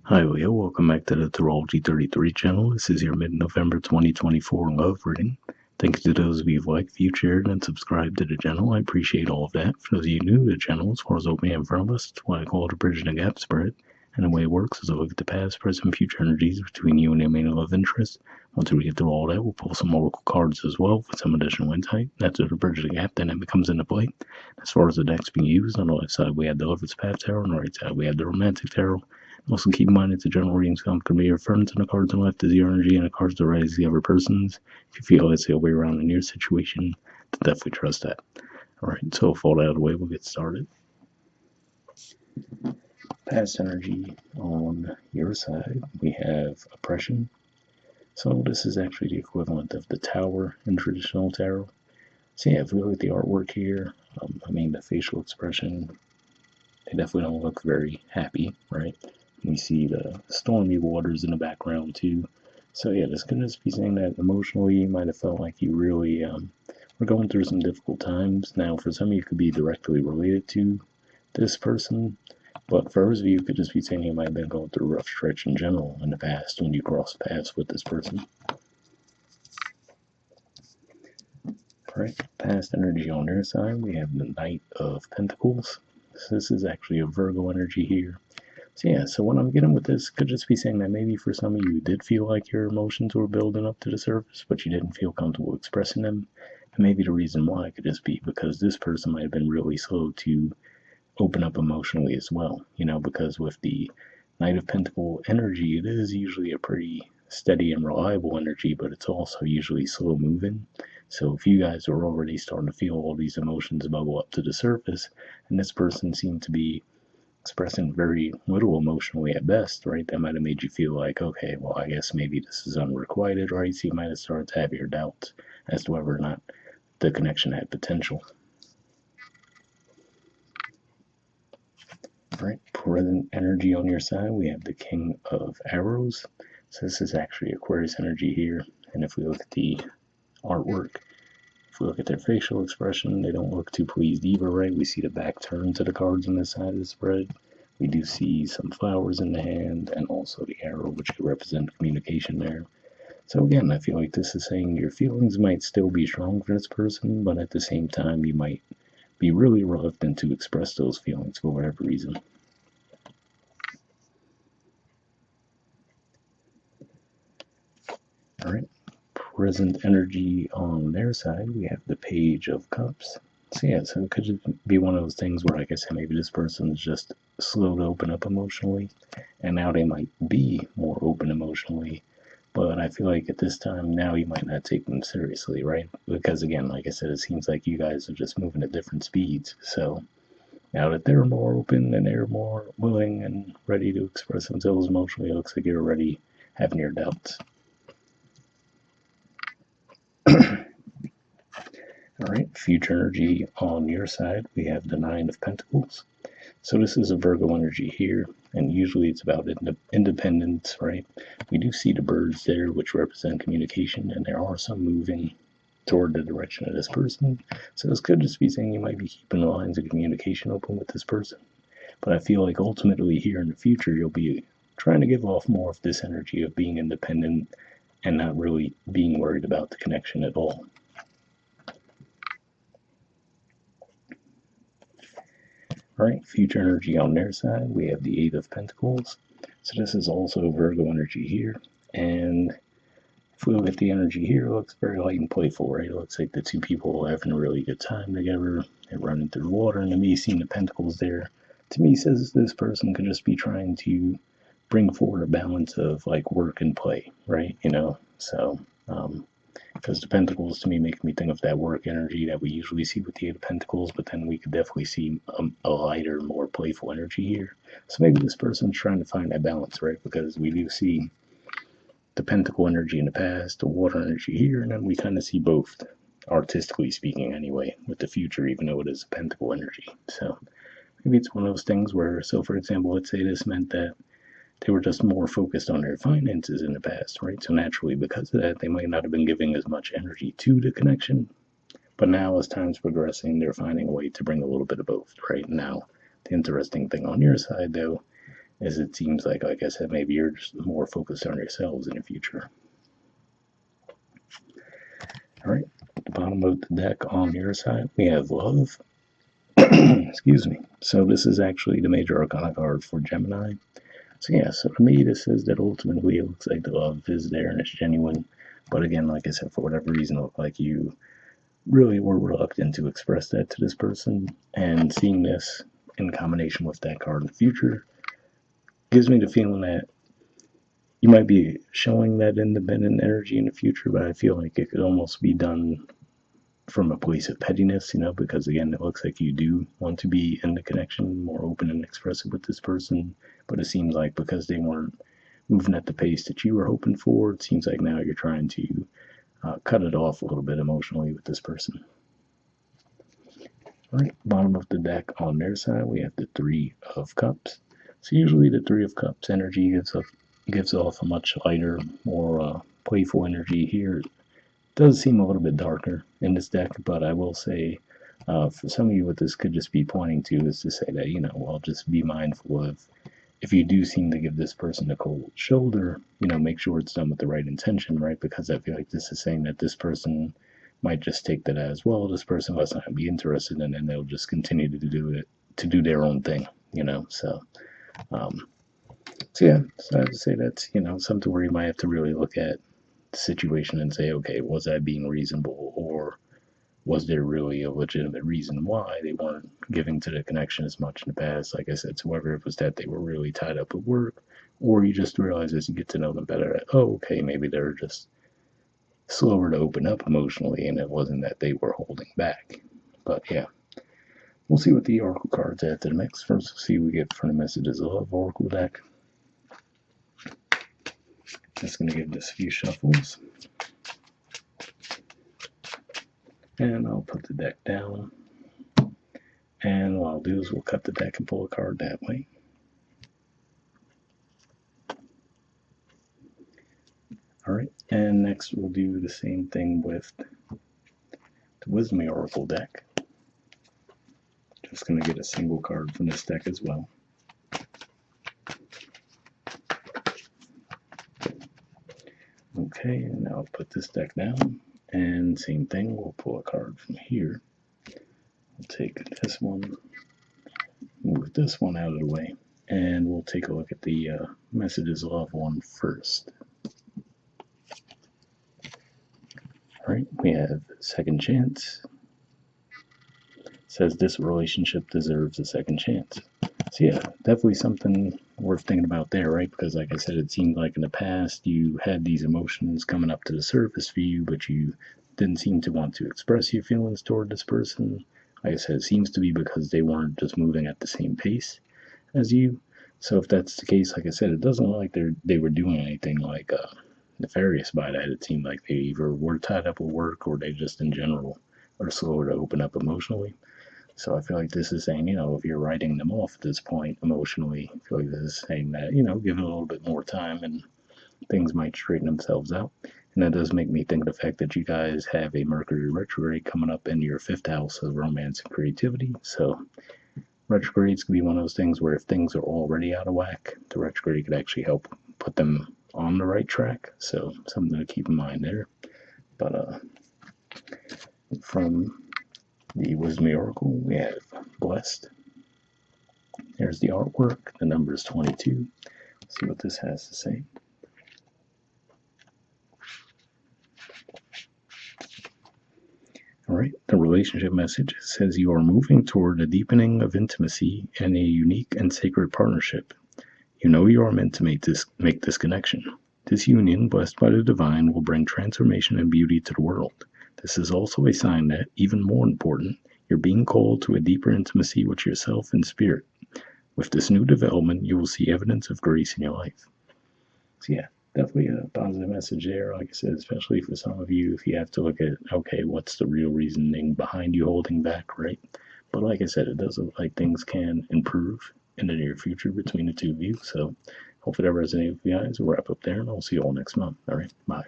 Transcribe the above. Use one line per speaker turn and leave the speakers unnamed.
Hi, Leo. Welcome back to the Astrology 33 channel. This is your mid-November 2024 love reading. Thank you to those of you who liked, viewed, shared, and subscribed to the channel. I appreciate all of that. For those of you new to the channel, as far as opening in front of us, it's what I call the bridge and the gap spread. And the way it works is I look at the past, present, future energies between you and your main love interest. Once we get through all that, we'll pull some oracle cards as well with some additional insight. That's the bridge of the gap, then it becomes into play. As far as the decks being used, on the left side we have the Lover's Path Tarot, on the right side we have the Romantic Tarot. Also, keep in mind it's a general reading, so I'm going to be referring to the cards on the left as your energy and the cards to the right as the other person's. If you feel it's the other way around in your situation, then definitely trust that. Alright, so with all that out of the way, we'll get started. Past energy on your side, we have oppression. So this is actually the equivalent of the tower in traditional tarot. So yeah, if we look at the artwork here, the facial expression, they definitely don't look very happy, right? We see the stormy waters in the background too. So yeah, this could just be saying that emotionally you might have felt like you really were going through some difficult times. Now, for some of you, it could be directly related to this person, but for others of you, it could just be saying you might have been going through a rough stretch in general in the past when you crossed paths with this person. Alright, past energy on their side, we have the Knight of Pentacles. So this is actually a Virgo energy here. So yeah, so what I'm getting with this could just be saying that maybe for some of you did feel like your emotions were building up to the surface, but you didn't feel comfortable expressing them. And maybe the reason why could just be because this person might have been really slow to open up emotionally as well. Because with the Knight of Pentacle energy, it is usually a pretty steady and reliable energy, but it's also usually slow moving. So if you guys are already starting to feel all these emotions bubble up to the surface, and this person seemed to be expressing very little emotionally at best, right? That might have made you feel like, okay, well, I guess maybe this is unrequited, right? So you might have started to have your doubts as to whether or not the connection had potential. Right, present energy on your side, we have the King of Arrows. So this is actually Aquarius energy here. And if we look at the artwork, if we look at their facial expression, they don't look too pleased either, right? We see the back turn to the cards on this side of the spread. We do see some flowers in the hand and also the arrow, which could represent communication there. So again, I feel like this is saying your feelings might still be strong for this person, but at the same time, you might be really reluctant to express those feelings for whatever reason. Alright, present energy on their side, we have the Page of Cups. So yeah, so it could just be one of those things where, like I said, maybe this person's just slow to open up emotionally, and now they might be more open emotionally, but I feel like at this time now you might not take them seriously, right? Because again, like I said, it seems like you guys are just moving at different speeds. So now that they're more open and they're more willing and ready to express themselves emotionally, it looks like you're already having your doubts. Alright, future energy on your side, we have the Nine of Pentacles. So this is a Virgo energy here, and usually it's about independence, right? We do see the birds there, which represent communication, and there are some moving toward the direction of this person. So this could just be saying you might be keeping the lines of communication open with this person. But I feel like ultimately here in the future, you'll be trying to give off more of this energy of being independent and not really being worried about the connection at all. Alright, future energy on their side, we have the Eight of Pentacles. So this is also Virgo energy here. And if we look at the energy here, it looks very light and playful, right? It looks like the two people are having a really good time together. They're running through the water, and to me, seeing the pentacles there, to me, says this person could just be trying to bring forward a balance of like work and play, right? So because the Pentacles to me make me think of that work energy that we usually see with the Eight of Pentacles, but then we could definitely see a lighter, more playful energy here. So maybe this person's trying to find that balance, right? Because we do see the Pentacle energy in the past, the water energy here, and then we kind of see both, artistically speaking anyway, with the future, even though it is a Pentacle energy. So maybe it's one of those things where, so for example, let's say this meant that they were just more focused on their finances in the past, right? So naturally, because of that, they might not have been giving as much energy to the connection. But now, as time's progressing, they're finding a way to bring a little bit of both, right? Now, the interesting thing on your side, though, as it seems like I said, maybe you're just more focused on yourselves in the future. All right, at the bottom of the deck on your side, we have love. Excuse me. So this is actually the major arcana card for Gemini. So yeah, so to me, this says that ultimately it looks like the love is there and it's genuine. But again, like I said, for whatever reason, it looked like you really were reluctant to express that to this person. And seeing this in combination with that card in the future gives me the feeling that you might be showing that independent energy in the future, but I feel like it could almost be done from a place of pettiness, because again, it looks like you do want to be in the connection, more open and expressive with this person, but it seems like because they weren't moving at the pace that you were hoping for, it seems like now you're trying to cut it off a little bit emotionally with this person. All right, bottom of the deck on their side, we have the Three of Cups. So usually the Three of Cups energy gives off a much lighter, more playful energy here. Does seem a little bit darker in this deck, but I will say for some of you what this could just be pointing to is to say that, well, just be mindful of if you do seem to give this person a cold shoulder, make sure it's done with the right intention, right? Because I feel like this is saying that this person might just take that as, well, this person must not be interested in it, and they'll just continue to do their own thing, um, so yeah, so I have to say that's, something where you might have to really look at the situation and say, okay, was I being reasonable, or was there really a legitimate reason why they weren't giving to the connection as much in the past? Like I said, so whether it was that they were really tied up at work, or you just realize as you get to know them better, that, oh, okay, maybe they're just slower to open up emotionally, and it wasn't that they were holding back. But yeah, we'll see what the Oracle cards add to the mix. First, we'll see what we get from the Messages of Love Oracle deck. Just going to give this a few shuffles. And I'll put the deck down. And what I'll do is we'll cut the deck and pull a card that way. Alright, and next we'll do the same thing with the Wisdom Oracle deck. Just going to get a single card from this deck as well. Okay, and now I'll put this deck down. And same thing, we'll pull a card from here. We'll take this one, move this one out of the way, and we'll take a look at the Messages of Love one first. Alright, we have Second Chance. It says this relationship deserves a second chance. So yeah, definitely something worth thinking about there, right? Because like I said, it seemed like in the past you had these emotions coming up to the surface for you, but you didn't seem to want to express your feelings toward this person. Like I said, it seems to be because they weren't just moving at the same pace as you. So if that's the case, like I said, it doesn't look like they were doing anything like nefarious by that. It seemed like they either were tied up with work or they just in general are slower to open up emotionally. So I feel like this is saying, if you're writing them off at this point emotionally, I feel like this is saying that, give it a little bit more time and things might straighten themselves out. And that does make me think of the fact that you guys have a Mercury retrograde coming up in your 5th house of romance and creativity. So retrogrades can be one of those things where if things are already out of whack, the retrograde could actually help put them on the right track. So something to keep in mind there. But from the Wisdom Oracle, we have Blessed. There's the artwork. The number is 22. Let's see what this has to say. All right, the relationship message says you are moving toward a deepening of intimacy and a unique and sacred partnership. You know you are meant to make this connection. This union, blessed by the divine, will bring transformation and beauty to the world. This is also a sign that, even more important, you're being called to a deeper intimacy with yourself and spirit. With this new development, you will see evidence of grace in your life. So yeah, definitely a positive message there. Like I said, especially for some of you, if you have to look at, okay, what's the real reasoning behind you holding back, right? But like I said, it does look like things can improve in the near future between the two of you. So hopefully that resonates with you guys. We'll wrap up there, and I'll see you all next month. All right, bye.